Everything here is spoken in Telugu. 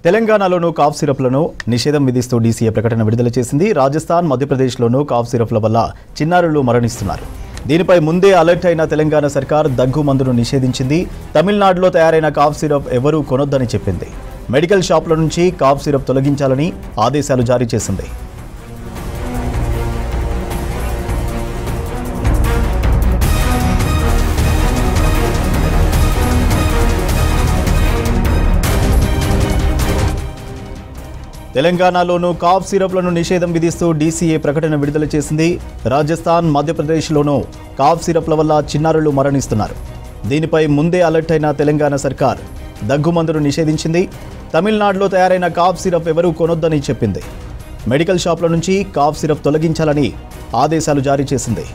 తెలంగాణలోనూ కాఫ్ సిరప్లను నిషేధం విధిస్తూ డీసీఏ ప్రకటన విడుదల చేసింది. రాజస్థాన్, మధ్యప్రదేశ్లోనూ కాఫ్ సిరప్ల వల్ల చిన్నారులు మరణిస్తున్నారు. దీనిపై ముందే అలర్ట్ అయిన తెలంగాణ సర్కార్ దగ్గు మందును నిషేధించింది. తమిళనాడులో తయారైన కాఫ్ సిరప్ ఎవరూ కొనొద్దని చెప్పింది. మెడికల్ షాపుల నుంచి కాఫ్ సిరప్ తొలగించాలని ఆదేశాలు జారీ చేసింది. తెలంగాణలోనూ కాఫ్ సిరప్లను నిషేధం విధిస్తూ డీసీఏ ప్రకటన విడుదల చేసింది. రాజస్థాన్, మధ్యప్రదేశ్లోనూ కాఫ్ సిరప్ల వల్ల చిన్నారులు మరణిస్తున్నారు. దీనిపై ముందే అలర్ట్ అయిన తెలంగాణ సర్కార్ దగ్గు మందును నిషేధించింది. తమిళనాడులో తయారైన కాఫ్ సిరప్ ఎవరూ కొనొద్దని చెప్పింది. మెడికల్ షాపుల నుంచి కాఫ్ సిరప్ తొలగించాలని ఆదేశాలు జారీ చేసింది.